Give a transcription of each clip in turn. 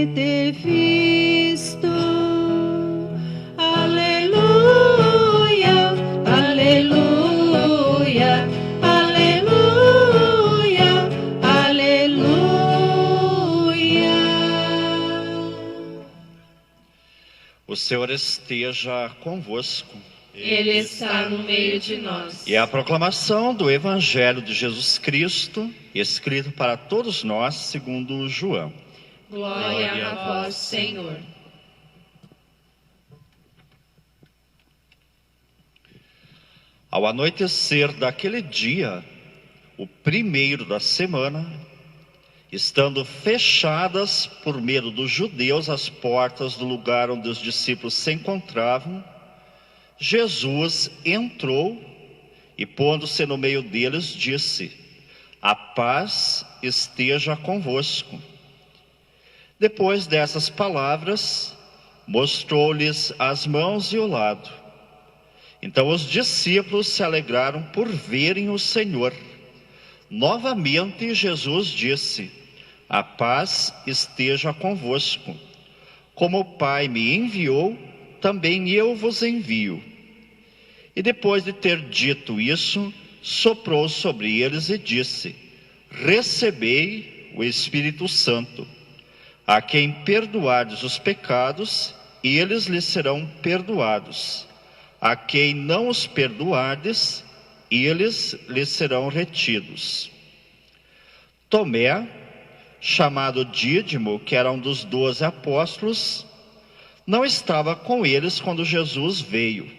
ter visto. Aleluia, aleluia, aleluia, aleluia. O Senhor esteja convosco. Ele está no meio de nós. E a proclamação do Evangelho de Jesus Cristo, escrito para todos nós, segundo João. Glória a vós, Senhor. Ao anoitecer daquele dia, o primeiro da semana, estando fechadas por medo dos judeus as portas do lugar onde os discípulos se encontravam, Jesus entrou e, pondo-se no meio deles, disse: a paz esteja convosco. Depois dessas palavras, mostrou-lhes as mãos e o lado. Então os discípulos se alegraram por verem o Senhor. Novamente Jesus disse: a paz esteja convosco. Como o Pai me enviou, também eu vos envio. E depois de ter dito isso, soprou sobre eles e disse: recebei o Espírito Santo. A quem perdoardes os pecados, eles lhes serão perdoados. A quem não os perdoardes, eles lhes serão retidos. Tomé, chamado Dídimo, que era um dos 12 apóstolos, não estava com eles quando Jesus veio.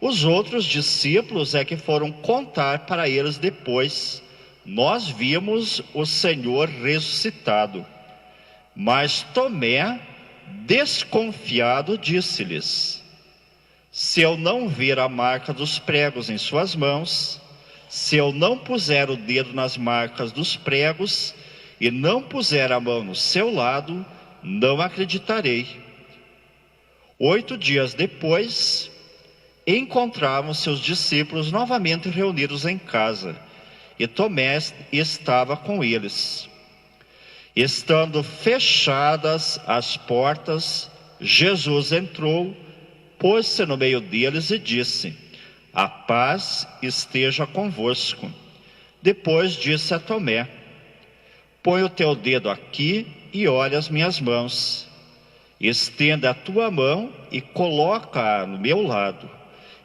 Os outros discípulos é que foram contar para eles depois: nós vimos o Senhor ressuscitado. Mas Tomé, desconfiado, disse-lhes: se eu não ver a marca dos pregos em suas mãos, se eu não puser o dedo nas marcas dos pregos e não puser a mão no seu lado, não acreditarei. 8 dias depois, encontravam seus discípulos novamente reunidos em casa, e Tomé estava com eles. Estando fechadas as portas, Jesus entrou, pôs-se no meio deles e disse: a paz esteja convosco. Depois disse a Tomé: põe o teu dedo aqui e olha as minhas mãos. Estenda a tua mão e coloca-a no meu lado.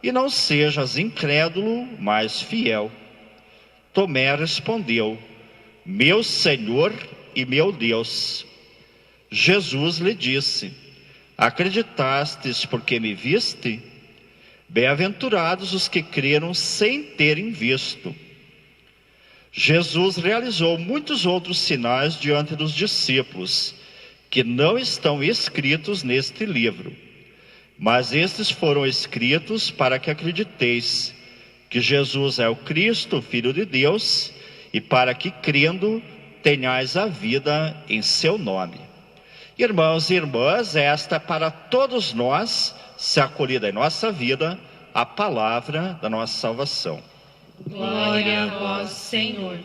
E não sejas incrédulo, mas fiel. Tomé respondeu: meu Senhor e meu Deus. Jesus lhe disse: acreditastes porque me viste? Bem-aventurados os que creram sem terem visto. Jesus realizou muitos outros sinais diante dos discípulos, que não estão escritos neste livro. Mas estes foram escritos para que acrediteis que Jesus é o Cristo, Filho de Deus, e para que, crendo, tenhais a vida em seu nome. Irmãos e irmãs, esta é para todos nós, se acolhida em nossa vida, a palavra da nossa salvação. Glória a vós, Senhor.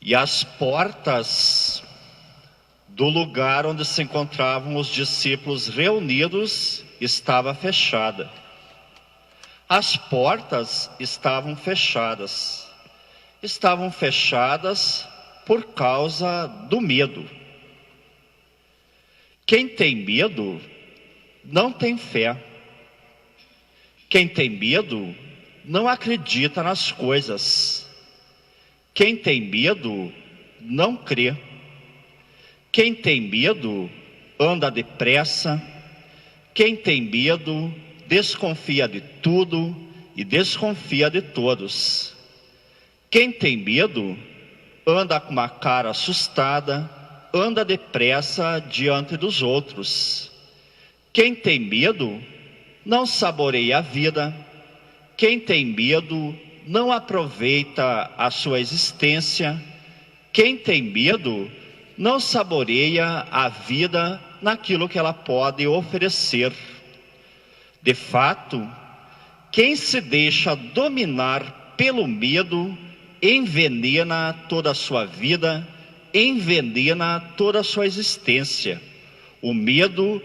E as portas do lugar onde se encontravam os discípulos reunidos estava fechada. As portas estavam fechadas. Estavam fechadas por causa do medo. Quem tem medo não tem fé. Quem tem medo não acredita nas coisas. Quem tem medo não crê. Quem tem medo anda depressa. Quem tem medo desconfia de tudo e desconfia de todos. Quem tem medo anda com uma cara assustada, anda depressa diante dos outros. Quem tem medo não saboreia a vida. Quem tem medo não aproveita a sua existência. Quem tem medo não saboreia a vida naquilo que ela pode oferecer. De fato, Quem se deixa dominar pelo medo envenena toda a sua vida, envenena toda a sua existência. O medo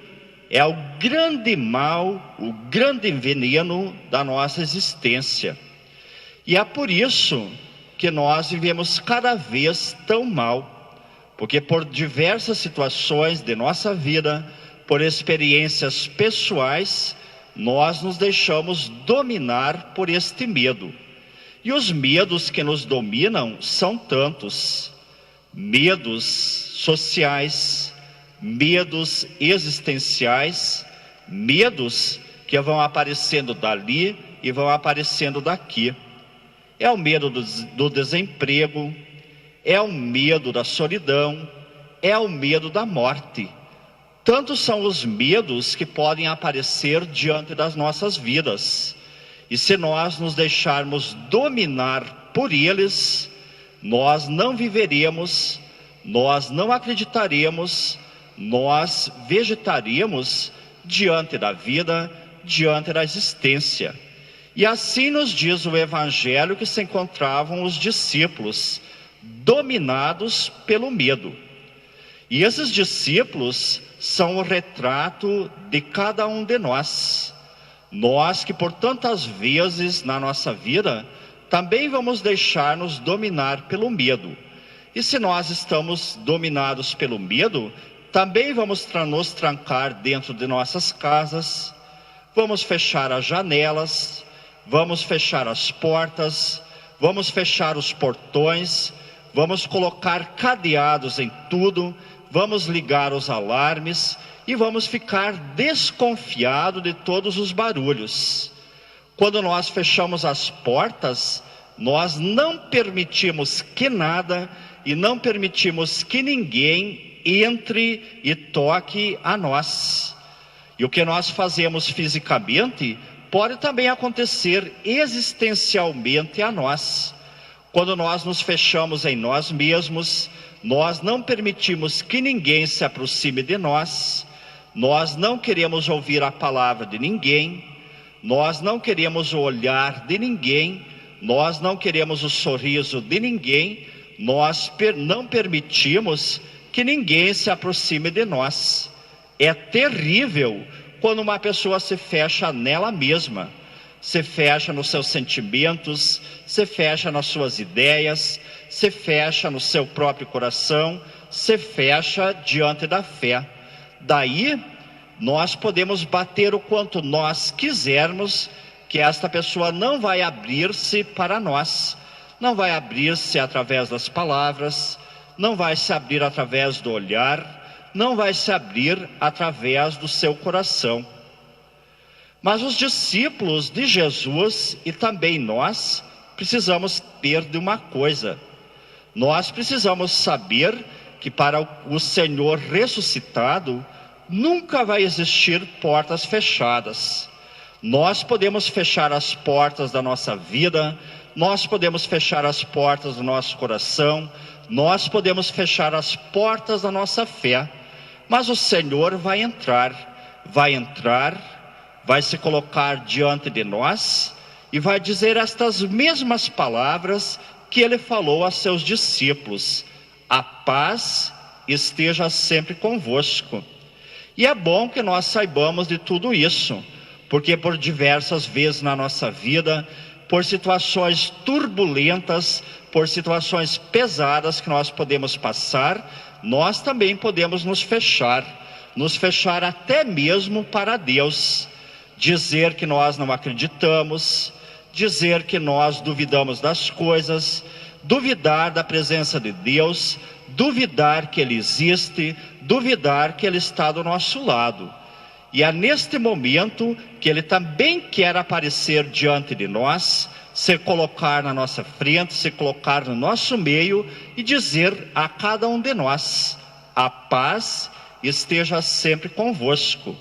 é o grande mal, o grande veneno da nossa existência. E é por isso que nós vivemos cada vez tão mal, porque por diversas situações de nossa vida, por experiências pessoais, nós nos deixamos dominar por este medo. E os medos que nos dominam são tantos: medos sociais, medos existenciais, medos que vão aparecendo dali e vão aparecendo daqui. É o medo do desemprego, é o medo da solidão, é o medo da morte. Tantos são os medos que podem aparecer diante das nossas vidas. E se nós nos deixarmos dominar por eles, nós não viveremos, nós não acreditaremos, nós vegetaríamos diante da vida, diante da existência. E assim nos diz o Evangelho que se encontravam os discípulos, dominados pelo medo. E esses discípulos são o retrato de cada um de nós. Nós que por tantas vezes na nossa vida também vamos deixar-nos dominar pelo medo. E se nós estamos dominados pelo medo, também vamos nos trancar dentro de nossas casas, vamos fechar as janelas, vamos fechar as portas, vamos fechar os portões, vamos colocar cadeados em tudo, vamos ligar os alarmes e vamos ficar desconfiados de todos os barulhos. Quando nós fechamos as portas, nós não permitimos que nada e não permitimos que ninguém entre e toque a nós. E o que nós fazemos fisicamente pode também acontecer existencialmente a nós. Quando nós nos fechamos em nós mesmos, nós não permitimos que ninguém se aproxime de nós, nós não queremos ouvir a palavra de ninguém, nós não queremos o olhar de ninguém, nós não queremos o sorriso de ninguém, nós não permitimos que ninguém se aproxime de nós. É terrível quando uma pessoa se fecha nela mesma, se fecha nos seus sentimentos, se fecha nas suas ideias, se fecha no seu próprio coração, se fecha diante da fé. Daí, nós podemos bater o quanto nós quisermos, que esta pessoa não vai abrir-se para nós, não vai abrir-se através das palavras, não vai se abrir através do olhar, não vai se abrir através do seu coração. Mas os discípulos de Jesus e também nós precisamos saber de uma coisa. Nós precisamos saber que para o Senhor ressuscitado nunca vai existir portas fechadas. Nós podemos fechar as portas da nossa vida, nós podemos fechar as portas do nosso coração, nós podemos fechar as portas da nossa fé, mas o Senhor vai entrar, vai se colocar diante de nós e vai dizer estas mesmas palavras que ele falou a seus discípulos: a paz esteja sempre convosco. E é bom que nós saibamos de tudo isso, porque por diversas vezes na nossa vida, por situações turbulentas, por situações pesadas que nós podemos passar, nós também podemos nos fechar até mesmo para Deus, dizer que nós não acreditamos, dizer que nós duvidamos das coisas, duvidar da presença de Deus, duvidar que Ele existe, duvidar que Ele está do nosso lado. E é neste momento que Ele também quer aparecer diante de nós, se colocar na nossa frente, se colocar no nosso meio e dizer a cada um de nós: a paz esteja sempre convosco.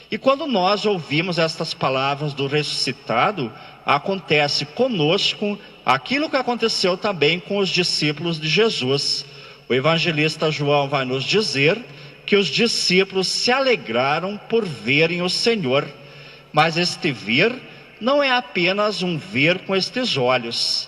E quando nós ouvimos estas palavras do ressuscitado, acontece conosco aquilo que aconteceu também com os discípulos de Jesus. O evangelista João vai nos dizer que os discípulos se alegraram por verem o Senhor, mas este ver não é apenas um ver com estes olhos,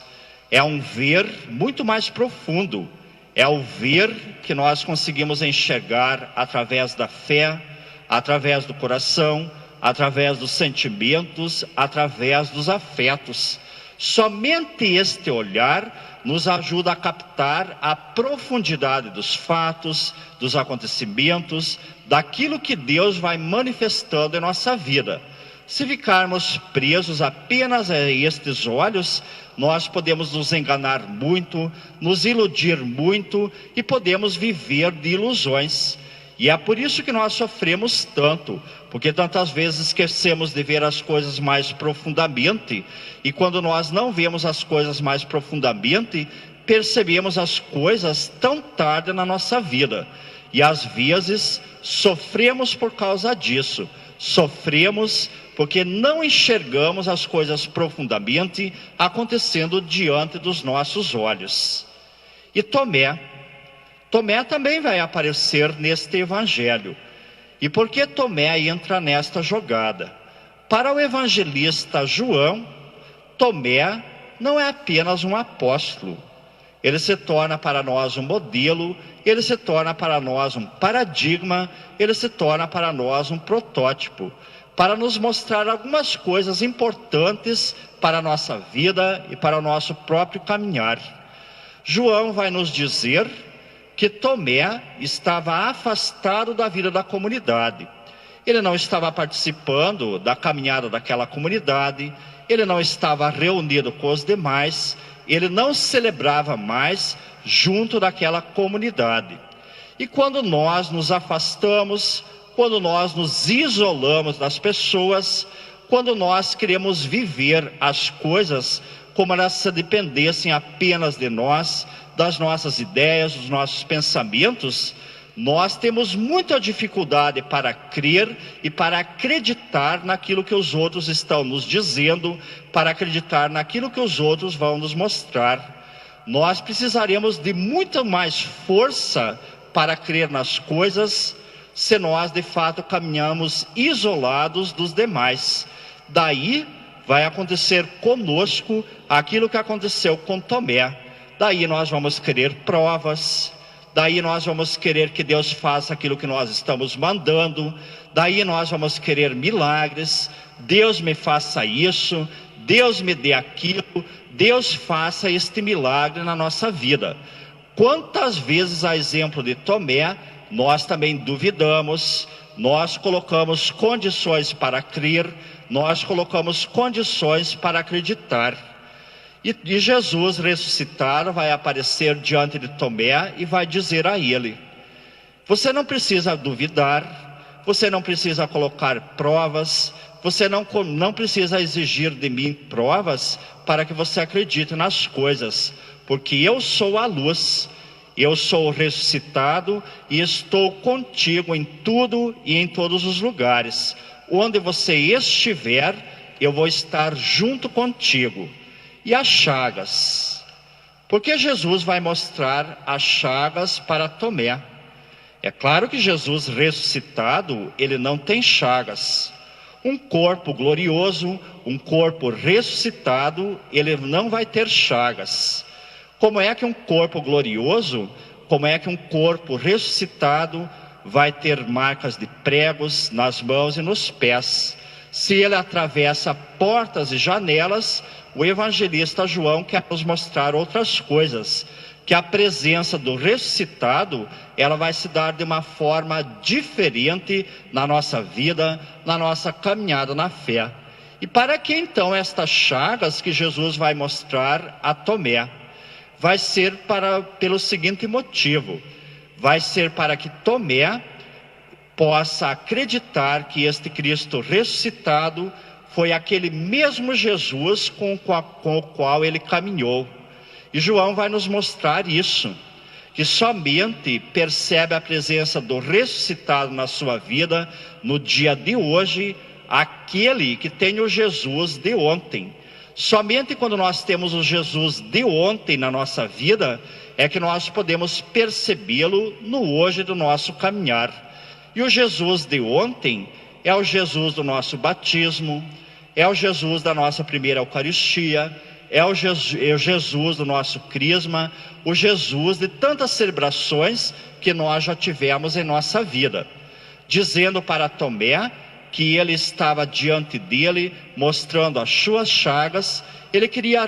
é um ver muito mais profundo, é o ver que nós conseguimos enxergar através da fé, através do coração, através dos sentimentos, através dos afetos. Somente este olhar nos ajuda a captar a profundidade dos fatos, dos acontecimentos, daquilo que Deus vai manifestando em nossa vida. Se ficarmos presos apenas a estes olhos, nós podemos nos enganar muito, nos iludir muito e podemos viver de ilusões. E é por isso que nós sofremos tanto, porque tantas vezes esquecemos de ver as coisas mais profundamente, e quando nós não vemos as coisas mais profundamente, percebemos as coisas tão tarde na nossa vida. E às vezes sofremos por causa disso, sofremos porque não enxergamos as coisas profundamente acontecendo diante dos nossos olhos. E Tomé também vai aparecer neste evangelho. E por que Tomé entra nesta jogada? Para o evangelista João, Tomé não é apenas um apóstolo. Ele se torna para nós um modelo, ele se torna para nós um paradigma, ele se torna para nós um protótipo, para nos mostrar algumas coisas importantes para a nossa vida e para o nosso próprio caminhar. João vai nos dizer que Tomé estava afastado da vida da comunidade. Ele não estava participando da caminhada daquela comunidade, ele não estava reunido com os demais, ele não celebrava mais junto daquela comunidade. E quando nós nos afastamos, quando nós nos isolamos das pessoas, quando nós queremos viver as coisas como elas se dependessem apenas de nós, das nossas ideias, dos nossos pensamentos, nós temos muita dificuldade para crer e para acreditar naquilo que os outros estão nos dizendo, para acreditar naquilo que os outros vão nos mostrar. Nós precisaremos de muito mais força para crer nas coisas, se nós de fato caminhamos isolados dos demais. Daí vai acontecer conosco aquilo que aconteceu com Tomé. Daí nós vamos querer provas, daí nós vamos querer que Deus faça aquilo que nós estamos mandando, daí nós vamos querer milagres, Deus me faça isso, Deus me dê aquilo, Deus faça este milagre na nossa vida. Quantas vezes, a exemplo de Tomé, nós também duvidamos, nós colocamos condições para crer, nós colocamos condições para acreditar. E Jesus ressuscitado vai aparecer diante de Tomé e vai dizer a ele: você não precisa duvidar, você não precisa colocar provas, você não precisa exigir de mim provas para que você acredite nas coisas, porque eu sou a luz, eu sou ressuscitado e estou contigo em tudo e em todos os lugares. Onde você estiver, eu vou estar junto contigo. E as chagas? Porque Jesus vai mostrar as chagas para Tomé. É claro que Jesus ressuscitado, ele não tem chagas. Um corpo glorioso, um corpo ressuscitado, ele não vai ter chagas. Como é que um corpo glorioso, como é que um corpo ressuscitado vai ter marcas de pregos nas mãos e nos pés? Se ele atravessa portas e janelas, o evangelista João quer nos mostrar outras coisas, que a presença do ressuscitado, ela vai se dar de uma forma diferente na nossa vida, na nossa caminhada na fé. E para que então estas chagas que Jesus vai mostrar a Tomé? Vai ser pelo seguinte motivo: vai ser para que Tomé possa acreditar que este Cristo ressuscitado foi aquele mesmo Jesus com o qual ele caminhou. E João vai nos mostrar isso, que somente percebe a presença do ressuscitado na sua vida, no dia de hoje, aquele que tem o Jesus de ontem. Somente quando nós temos o Jesus de ontem na nossa vida, é que nós podemos percebê-lo no hoje do nosso caminhar. E o Jesus de ontem é o Jesus do nosso batismo, é o Jesus da nossa primeira Eucaristia, é o Jesus do nosso Crisma, o Jesus de tantas celebrações que nós já tivemos em nossa vida, dizendo para Tomé que ele estava diante dele, mostrando as suas chagas. Ele queria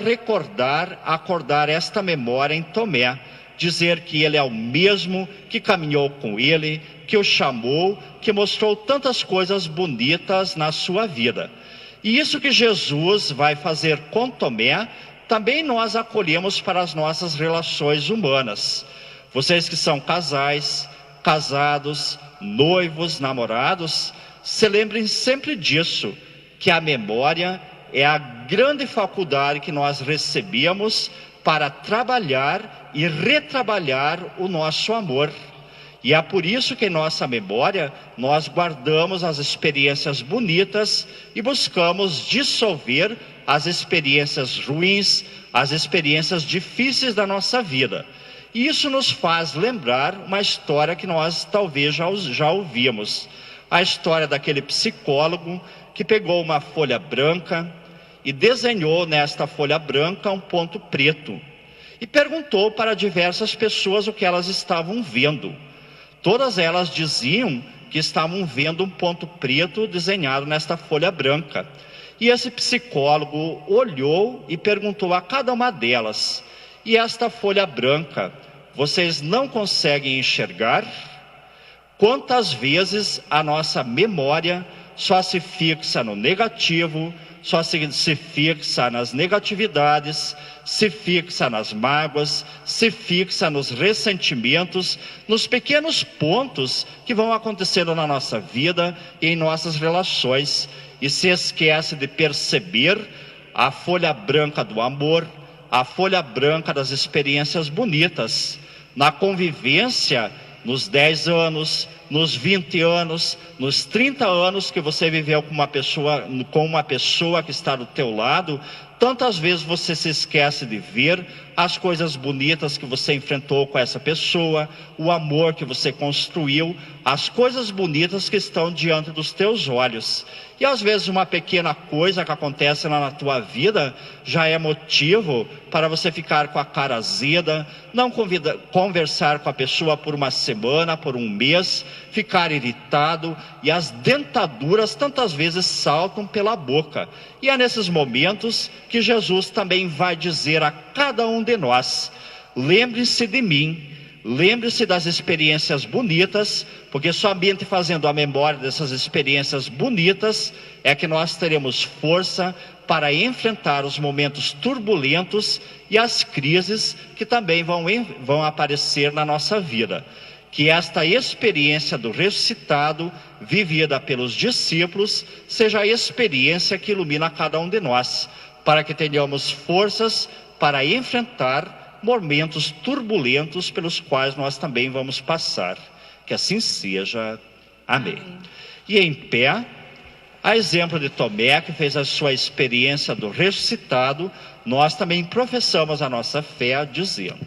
acordar esta memória em Tomé, dizer que ele é o mesmo que caminhou com ele, que o chamou, que mostrou tantas coisas bonitas na sua vida. E isso que Jesus vai fazer com Tomé, também nós acolhemos para as nossas relações humanas. Vocês que são casais, casados, noivos, namorados, se lembrem sempre disso, que a memória é a grande faculdade que nós recebemos para trabalhar e retrabalhar o nosso amor. E é por isso que em nossa memória nós guardamos as experiências bonitas e buscamos dissolver as experiências ruins, as experiências difíceis da nossa vida. E isso nos faz lembrar uma história que nós talvez já ouvimos. A história daquele psicólogo que pegou uma folha branca e desenhou nesta folha branca um ponto preto. E perguntou para diversas pessoas o que elas estavam vendo. Todas elas diziam que estavam vendo um ponto preto desenhado nesta folha branca. E esse psicólogo olhou e perguntou a cada uma delas: e esta folha branca, vocês não conseguem enxergar? Quantas vezes a nossa memória só se fixa no negativo, só se fixa nas negatividades, se fixa nas mágoas, se fixa nos ressentimentos, nos pequenos pontos que vão acontecendo na nossa vida e em nossas relações, e se esquece de perceber a folha branca do amor, a folha branca das experiências bonitas, na convivência, nos 10 anos, nos 20 anos, nos 30 anos que você viveu com uma pessoa que está do teu lado. Tantas vezes você se esquece de ver as coisas bonitas que você enfrentou com essa pessoa, o amor que você construiu, as coisas bonitas que estão diante dos teus olhos. E às vezes uma pequena coisa que acontece lá na tua vida já é motivo para você ficar com a cara azeda, não conversar com a pessoa por uma semana, por um mês, ficar irritado, e as dentaduras tantas vezes saltam pela boca. E é nesses momentos que Jesus também vai dizer a cada um de nós: lembre-se de mim, lembre-se das experiências bonitas, porque somente fazendo a memória dessas experiências bonitas é que nós teremos força para enfrentar os momentos turbulentos e as crises que também vão aparecer na nossa vida. Que esta experiência do ressuscitado, vivida pelos discípulos, seja a experiência que ilumina cada um de nós, para que tenhamos forças para enfrentar momentos turbulentos pelos quais nós também vamos passar. Que assim seja. Amém. E em pé, a exemplo de Tomé, que fez a sua experiência do ressuscitado, nós também professamos a nossa fé dizendo: